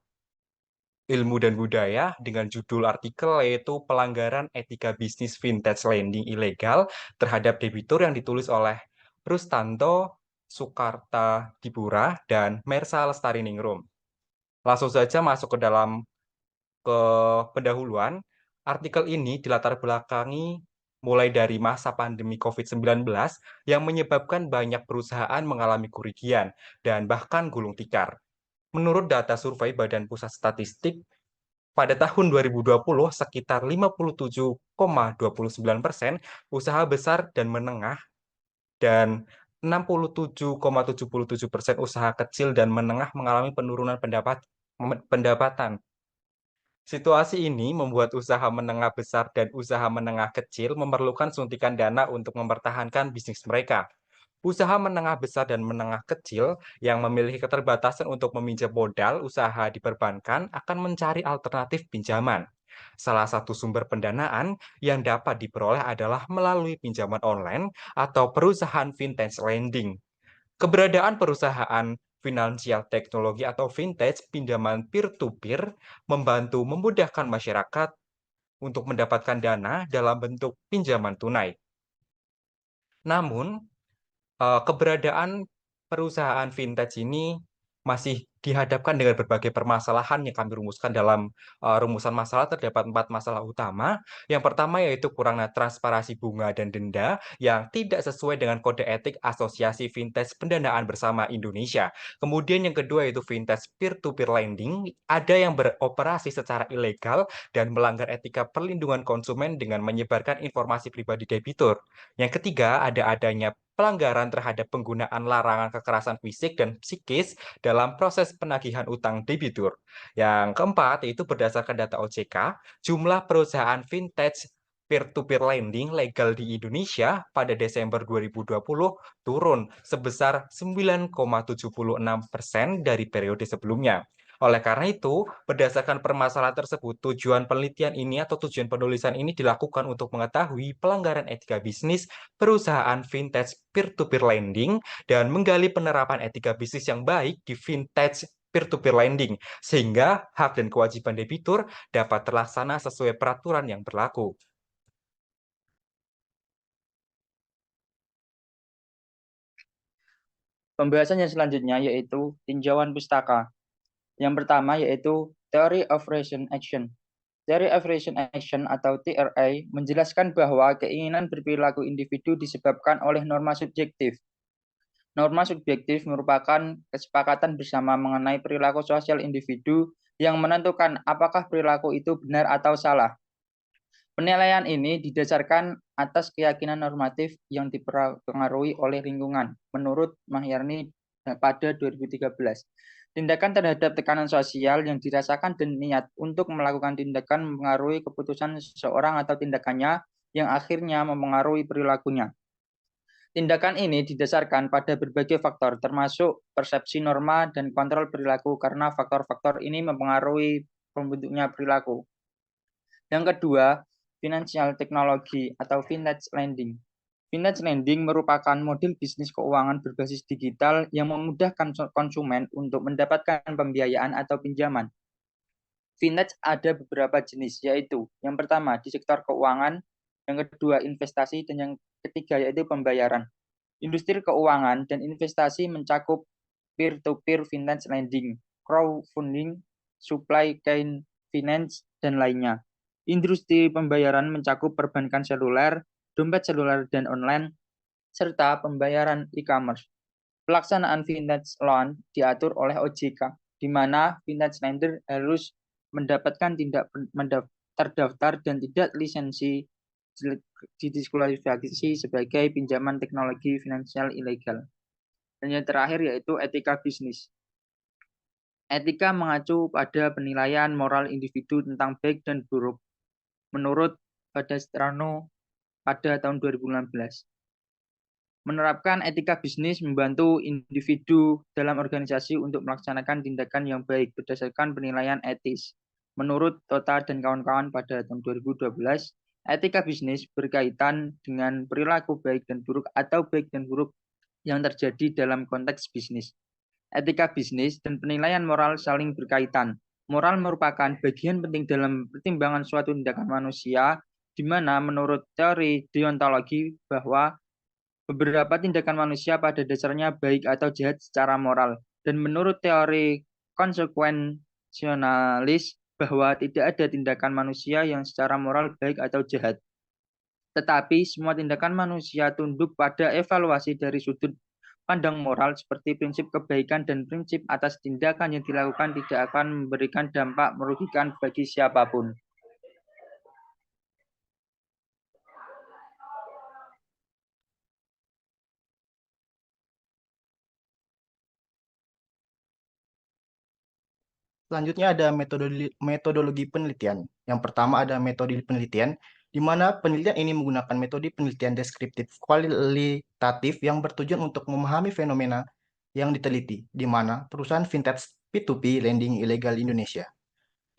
Ilmu dan Budaya dengan judul artikel yaitu Pelanggaran Etika Bisnis Vintage Lending Ilegal terhadap Debitur yang ditulis oleh Rustanto Sukarta Dipura dan Mersa Lestariningrum. Langsung saja masuk ke dalam pendahuluan. Artikel ini dilatar belakangi mulai dari masa pandemi COVID-19 yang menyebabkan banyak perusahaan mengalami kerugian dan bahkan gulung tikar. Menurut data survei Badan Pusat Statistik, pada tahun 2020 sekitar 57,29% usaha besar dan menengah dan 67,77% usaha kecil dan menengah mengalami penurunan pendapatan. Situasi ini membuat usaha menengah besar dan usaha menengah kecil memerlukan suntikan dana untuk mempertahankan bisnis mereka. Usaha menengah besar dan menengah kecil yang memiliki keterbatasan untuk meminjam modal usaha di perbankan akan mencari alternatif pinjaman. Salah satu sumber pendanaan yang dapat diperoleh adalah melalui pinjaman online atau perusahaan vintage lending. Keberadaan perusahaan finansial teknologi atau vintage pinjaman peer-to-peer membantu memudahkan masyarakat untuk mendapatkan dana dalam bentuk pinjaman tunai. Namun, keberadaan perusahaan vintage ini masih dihadapkan dengan berbagai permasalahan yang kami rumuskan dalam rumusan masalah. Terdapat 4 masalah utama. Yang pertama yaitu kurangnya transparansi bunga dan denda yang tidak sesuai dengan kode etik Asosiasi Vintage Pendanaan Bersama Indonesia. Kemudian yang kedua yaitu vintage peer-to-peer lending, ada yang beroperasi secara ilegal dan melanggar etika perlindungan konsumen dengan menyebarkan informasi pribadi debitur. Yang ketiga, adanya pelanggaran terhadap penggunaan larangan kekerasan fisik dan psikis dalam proses penagihan utang debitur. Yang keempat, yaitu berdasarkan data OJK, jumlah perusahaan vintage peer-to-peer lending legal di Indonesia pada Desember 2020 turun sebesar 9,76% dari periode sebelumnya. Oleh karena itu, berdasarkan permasalahan tersebut, tujuan penelitian ini atau tujuan penulisan ini dilakukan untuk mengetahui pelanggaran etika bisnis perusahaan vintage peer-to-peer lending dan menggali penerapan etika bisnis yang baik di vintage peer-to-peer lending, sehingga hak dan kewajiban debitur dapat terlaksana sesuai peraturan yang berlaku. Pembahasan yang selanjutnya yaitu tinjauan pustaka. Yang pertama yaitu Theory of Reason Action. Theory of Reason Action atau TRA menjelaskan bahwa keinginan berperilaku individu disebabkan oleh norma subjektif. Norma subjektif merupakan kesepakatan bersama mengenai perilaku sosial individu yang menentukan apakah perilaku itu benar atau salah. Penilaian ini didasarkan atas keyakinan normatif yang dipengaruhi oleh lingkungan, menurut Mahyarni pada 2013. Tindakan terhadap tekanan sosial yang dirasakan dan niat untuk melakukan tindakan mempengaruhi keputusan seseorang atau tindakannya yang akhirnya mempengaruhi perilakunya. Tindakan ini didasarkan pada berbagai faktor, termasuk persepsi norma dan kontrol perilaku, karena faktor-faktor ini mempengaruhi pembentuknya perilaku. Yang kedua, financial technology atau vintage lending. Vintage lending merupakan model bisnis keuangan berbasis digital yang memudahkan konsumen untuk mendapatkan pembiayaan atau pinjaman. Vintage ada beberapa jenis, yaitu yang pertama di sektor keuangan, yang kedua investasi, dan yang ketiga yaitu pembayaran. Industri keuangan dan investasi mencakup peer-to-peer vintage lending, crowdfunding, supply chain finance, dan lainnya. Industri pembayaran mencakup perbankan seluler, dompet seluler dan online, serta pembayaran e-commerce. Pelaksanaan vintage loan diatur oleh OJK, di mana vintage lender harus mendapatkan terdaftar dan tidak lisensi didiskualifikasi sebagai pinjaman teknologi finansial ilegal. Dan yang terakhir yaitu etika bisnis. Etika mengacu pada penilaian moral individu tentang baik dan buruk menurut Padastrano pada tahun 2016. Menerapkan etika bisnis membantu individu dalam organisasi untuk melaksanakan tindakan yang baik berdasarkan penilaian etis. Menurut Tota dan kawan-kawan pada tahun 2012, etika bisnis berkaitan dengan perilaku baik dan buruk atau baik dan buruk yang terjadi dalam konteks bisnis. Etika bisnis dan penilaian moral saling berkaitan. Moral merupakan bagian penting dalam pertimbangan suatu tindakan manusia, di mana menurut teori deontologi bahwa beberapa tindakan manusia pada dasarnya baik atau jahat secara moral. Dan menurut teori konsekuensionalis bahwa tidak ada tindakan manusia yang secara moral baik atau jahat. Tetapi semua tindakan manusia tunduk pada evaluasi dari sudut pandang moral seperti prinsip kebaikan dan prinsip atas tindakan yang dilakukan tidak akan memberikan dampak merugikan bagi siapapun. Selanjutnya ada metodologi penelitian. Yang pertama ada metode penelitian, di mana penelitian ini menggunakan metode penelitian deskriptif kualitatif yang bertujuan untuk memahami fenomena yang diteliti, di mana perusahaan fintech P2P lending ilegal Indonesia.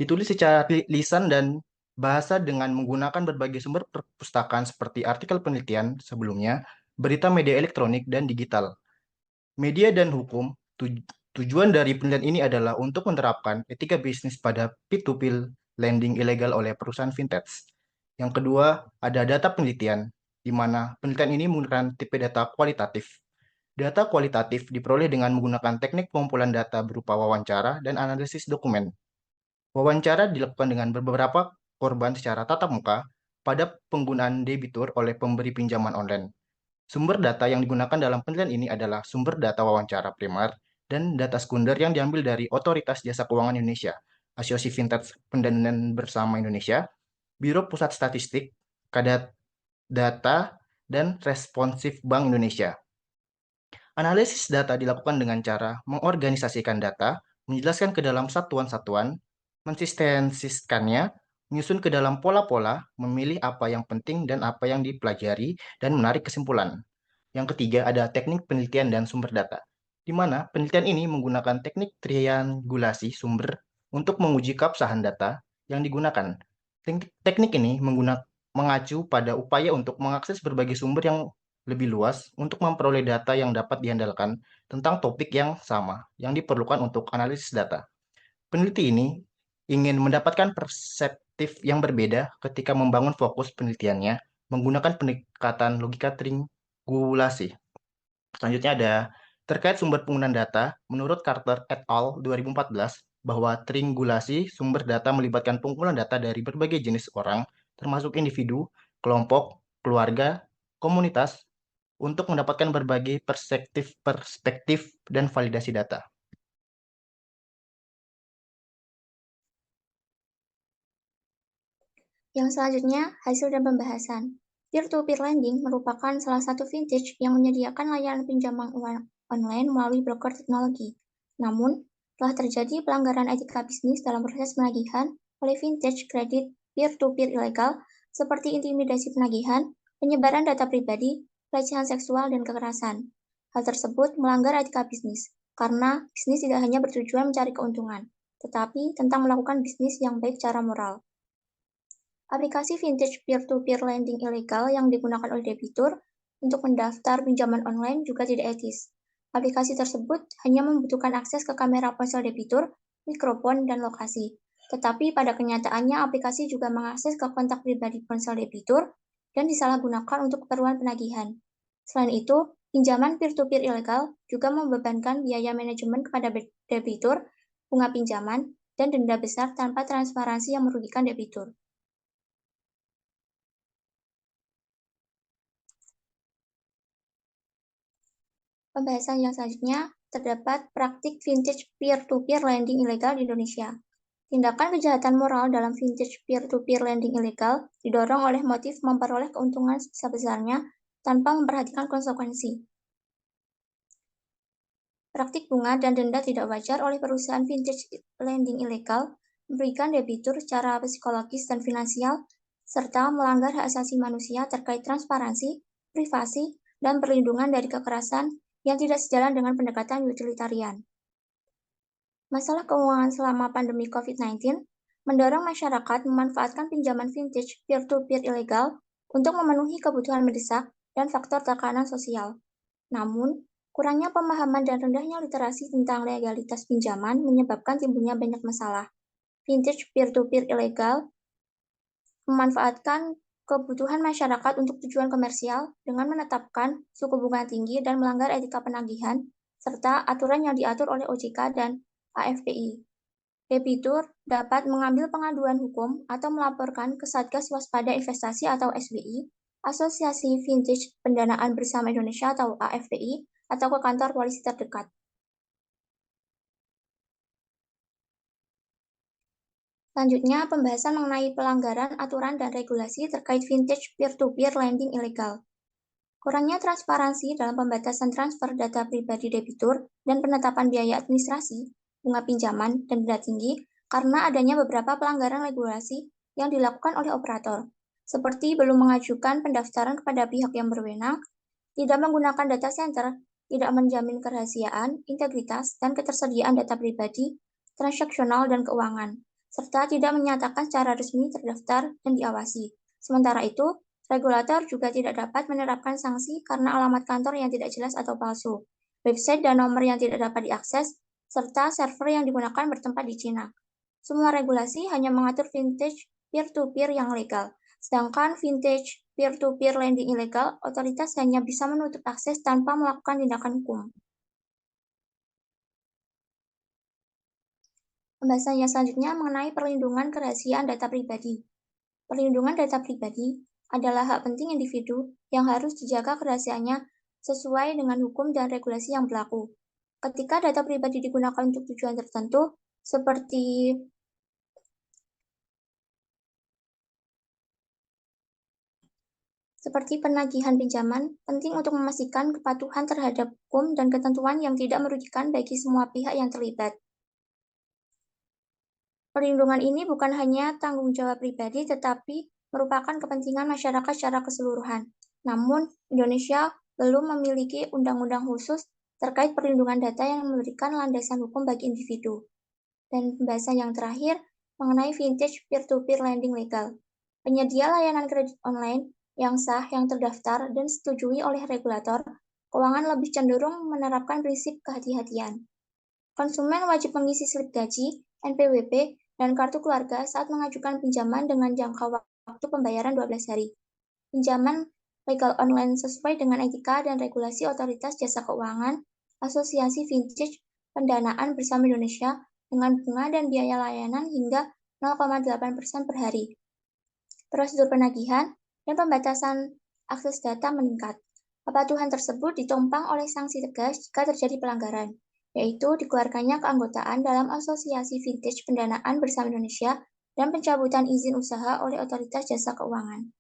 Ditulis secara lisan dan bahasa dengan menggunakan berbagai sumber perpustakaan seperti artikel penelitian sebelumnya, berita media elektronik, dan digital. Media dan hukum, tujuan dari penelitian ini adalah untuk menerapkan etika bisnis pada P2P lending ilegal oleh perusahaan fintech. Yang kedua, ada data penelitian, di mana penelitian ini menggunakan tipe data kualitatif. Data kualitatif diperoleh dengan menggunakan teknik pengumpulan data berupa wawancara dan analisis dokumen. Wawancara dilakukan dengan beberapa korban secara tatap muka pada penggunaan debitur oleh pemberi pinjaman online. Sumber data yang digunakan dalam penelitian ini adalah sumber data wawancara primer dan data sekunder yang diambil dari Otoritas Jasa Keuangan Indonesia, Asosiasi Fintech Pendanaan Bersama Indonesia, Biro Pusat Statistik, Kadar Data, dan Responsif Bank Indonesia. Analisis data dilakukan dengan cara mengorganisasikan data, menjelaskan ke dalam satuan-satuan, mensistematiskannya, menyusun ke dalam pola-pola, memilih apa yang penting dan apa yang dipelajari, dan menarik kesimpulan. Yang ketiga ada teknik penelitian dan sumber data, di mana penelitian ini menggunakan teknik triangulasi sumber untuk menguji keabsahan data yang digunakan. Teknik ini mengacu pada upaya untuk mengakses berbagai sumber yang lebih luas untuk memperoleh data yang dapat diandalkan tentang topik yang sama yang diperlukan untuk analisis data. Peneliti ini ingin mendapatkan perspektif yang berbeda ketika membangun fokus penelitiannya menggunakan pendekatan logika triangulasi. Selanjutnya ada terkait sumber penggunaan data, menurut Carter et al. 2014, bahwa triangulasi sumber data melibatkan pengumpulan data dari berbagai jenis orang, termasuk individu, kelompok, keluarga, komunitas, untuk mendapatkan berbagai perspektif dan validasi data. Yang selanjutnya, hasil dan pembahasan. Peer-to-peer lending merupakan salah satu vintage yang menyediakan layanan pinjaman uang online melalui broker teknologi. Namun, telah terjadi pelanggaran etika bisnis dalam proses penagihan oleh vintage kredit peer-to-peer ilegal seperti intimidasi penagihan, penyebaran data pribadi, pelecehan seksual, dan kekerasan. Hal tersebut melanggar etika bisnis, karena bisnis tidak hanya bertujuan mencari keuntungan, tetapi tentang melakukan bisnis yang baik secara moral. Aplikasi vintage peer-to-peer lending ilegal yang digunakan oleh debitur untuk mendaftar pinjaman online juga tidak etis. Aplikasi tersebut hanya membutuhkan akses ke kamera ponsel debitur, mikrofon, dan lokasi. Tetapi pada kenyataannya aplikasi juga mengakses ke kontak pribadi ponsel debitur dan disalahgunakan untuk keperluan penagihan. Selain itu, pinjaman peer-to-peer ilegal juga membebankan biaya manajemen kepada debitur, bunga pinjaman, dan denda besar tanpa transparansi yang merugikan debitur. Pembahasan yang selanjutnya, terdapat praktik vintage peer-to-peer lending ilegal di Indonesia. Tindakan kejahatan moral dalam vintage peer-to-peer lending ilegal didorong oleh motif memperoleh keuntungan sebesar-besarnya tanpa memperhatikan konsekuensi. Praktik bunga dan denda tidak wajar oleh perusahaan vintage lending ilegal memberikan debitur secara psikologis dan finansial, serta melanggar hak asasi manusia terkait transparansi, privasi, dan perlindungan dari kekerasan yang tidak sejalan dengan pendekatan utilitarian. Masalah keuangan selama pandemi COVID-19 mendorong masyarakat memanfaatkan pinjaman vintage peer-to-peer ilegal untuk memenuhi kebutuhan mendesak dan faktor tekanan sosial. Namun, kurangnya pemahaman dan rendahnya literasi tentang legalitas pinjaman menyebabkan timbulnya banyak masalah. Vintage peer-to-peer ilegal memanfaatkan kebutuhan masyarakat untuk tujuan komersial dengan menetapkan suku bunga tinggi dan melanggar etika penagihan, serta aturan yang diatur oleh OJK dan AFPI. Debitur dapat mengambil pengaduan hukum atau melaporkan ke Satgas Waspada Investasi atau SBI, Asosiasi Vintage Pendanaan Bersama Indonesia atau AFPI, atau ke kantor polisi terdekat. Selanjutnya, pembahasan mengenai pelanggaran aturan dan regulasi terkait vintage peer-to-peer lending ilegal. Kurangnya transparansi dalam pembatasan transfer data pribadi debitur dan penetapan biaya administrasi bunga pinjaman, dan denda tinggi karena adanya beberapa pelanggaran regulasi yang dilakukan oleh operator, seperti belum mengajukan pendaftaran kepada pihak yang berwenang, tidak menggunakan data center, tidak menjamin kerahasiaan, integritas, dan ketersediaan data pribadi, transaksional, dan keuangan, serta tidak menyatakan secara resmi terdaftar dan diawasi. Sementara itu, regulator juga tidak dapat menerapkan sanksi karena alamat kantor yang tidak jelas atau palsu, website dan nomor yang tidak dapat diakses, serta server yang digunakan bertempat di Cina. Semua regulasi hanya mengatur vintage peer-to-peer yang legal, sedangkan vintage peer-to-peer lending ilegal, otoritas hanya bisa menutup akses tanpa melakukan tindakan hukum. Pembahasan yang selanjutnya mengenai perlindungan kerahasiaan data pribadi. Perlindungan data pribadi adalah hak penting individu yang harus dijaga kerahasiaannya sesuai dengan hukum dan regulasi yang berlaku. Ketika data pribadi digunakan untuk tujuan tertentu, seperti penagihan pinjaman, penting untuk memastikan kepatuhan terhadap hukum dan ketentuan yang tidak merugikan bagi semua pihak yang terlibat. Perlindungan ini bukan hanya tanggung jawab pribadi, tetapi merupakan kepentingan masyarakat secara keseluruhan. Namun, Indonesia belum memiliki undang-undang khusus terkait perlindungan data yang memberikan landasan hukum bagi individu. Dan pembahasan yang terakhir mengenai vintage peer-to-peer lending legal. Penyedia layanan kredit online yang sah, yang terdaftar, dan disetujui oleh regulator, keuangan lebih cenderung menerapkan prinsip kehati-hatian. Konsumen wajib mengisi slip gaji, NPWP, dan kartu keluarga saat mengajukan pinjaman dengan jangka waktu pembayaran 12 hari. Pinjaman legal online sesuai dengan etika dan regulasi Otoritas Jasa Keuangan, Asosiasi Vintage Pendanaan Bersama Indonesia, dengan bunga dan biaya layanan hingga 0,8% per hari. Prosedur penagihan dan pembatasan akses data meningkat. Kepatuhan tersebut ditompang oleh sanksi tegas jika terjadi pelanggaran, yaitu dikeluarkannya keanggotaan dalam Asosiasi Vintage Pendanaan Bersama Indonesia dan pencabutan izin usaha oleh Otoritas Jasa Keuangan.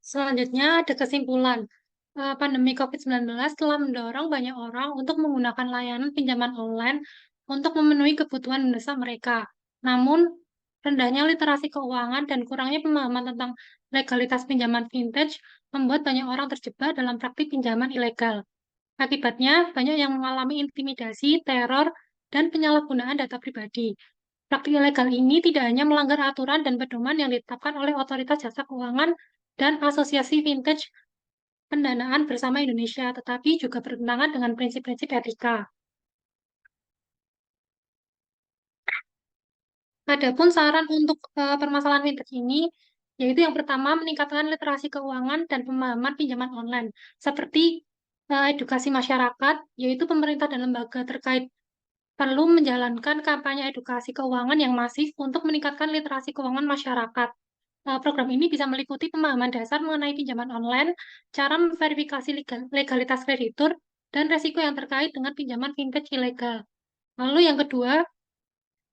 Selanjutnya ada kesimpulan. Pandemi COVID-19 telah mendorong banyak orang untuk menggunakan layanan pinjaman online untuk memenuhi kebutuhan mendesak mereka. Namun, rendahnya literasi keuangan dan kurangnya pemahaman tentang legalitas pinjaman vintage membuat banyak orang terjebak dalam praktik pinjaman ilegal. Akibatnya, banyak yang mengalami intimidasi, teror, dan penyalahgunaan data pribadi. Praktik ilegal ini tidak hanya melanggar aturan dan pedoman yang ditetapkan oleh Otoritas Jasa Keuangan dan Asosiasi Vintage Pendanaan Bersama Indonesia, tetapi juga bertentangan dengan prinsip-prinsip etika. Adapun saran untuk permasalahan vintage ini, yaitu yang pertama meningkatkan literasi keuangan dan pemahaman pinjaman online, seperti edukasi masyarakat, yaitu pemerintah dan lembaga terkait perlu menjalankan kampanye edukasi keuangan yang masif untuk meningkatkan literasi keuangan masyarakat. Program ini bisa meliputi pemahaman dasar mengenai pinjaman online, cara memverifikasi legalitas kreditur, dan resiko yang terkait dengan pinjaman vintage ilegal. Lalu yang kedua,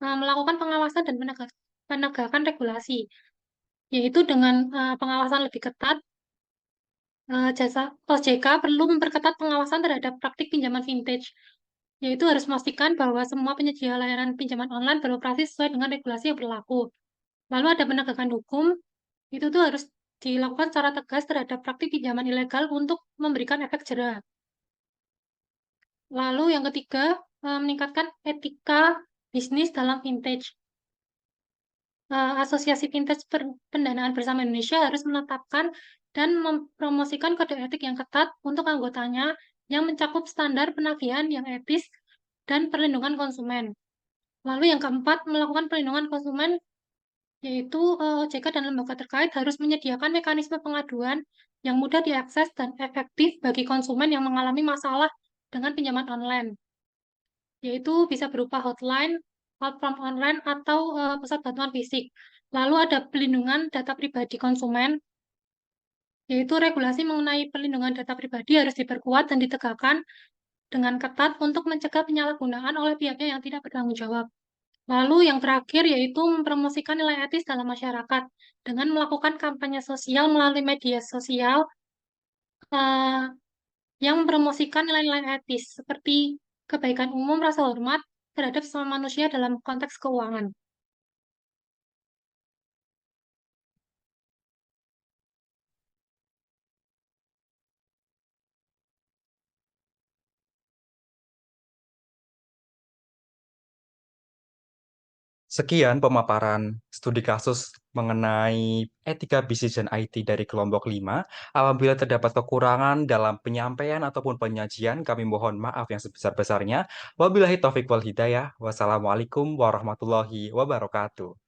melakukan pengawasan dan penegakan regulasi, yaitu dengan pengawasan lebih ketat, jasa OJK perlu memperketat pengawasan terhadap praktik pinjaman vintage, yaitu harus memastikan bahwa semua penyedia layanan pinjaman online beroperasi sesuai dengan regulasi yang berlaku. Lalu ada penegakan hukum, itu tuh harus dilakukan secara tegas terhadap praktik pinjaman ilegal untuk memberikan efek jera. Lalu yang ketiga, meningkatkan etika bisnis dalam vintage. Asosiasi Vintage Pendanaan Bersama Indonesia harus menetapkan dan mempromosikan kode etik yang ketat untuk anggotanya yang mencakup standar penagihan yang etis dan perlindungan konsumen. Lalu yang keempat, melakukan perlindungan konsumen, yaitu OJK dan lembaga terkait harus menyediakan mekanisme pengaduan yang mudah diakses dan efektif bagi konsumen yang mengalami masalah dengan pinjaman online, yaitu bisa berupa hotline, platform online, atau pusat bantuan fisik. Lalu ada pelindungan data pribadi konsumen, yaitu regulasi mengenai perlindungan data pribadi harus diperkuat dan ditegakkan dengan ketat untuk mencegah penyalahgunaan oleh pihaknya yang tidak bertanggung jawab. Lalu yang terakhir yaitu mempromosikan nilai etis dalam masyarakat dengan melakukan kampanye sosial melalui media sosial yang mempromosikan nilai-nilai etis seperti kebaikan umum, rasa hormat terhadap sesama manusia dalam konteks keuangan. Sekian pemaparan studi kasus mengenai etika bisnis dan IT dari kelompok 5. Apabila terdapat kekurangan dalam penyampaian ataupun penyajian, kami mohon maaf yang sebesar-besarnya. Wabillahi taufiq wal hidayah. Wassalamualaikum warahmatullahi wabarakatuh.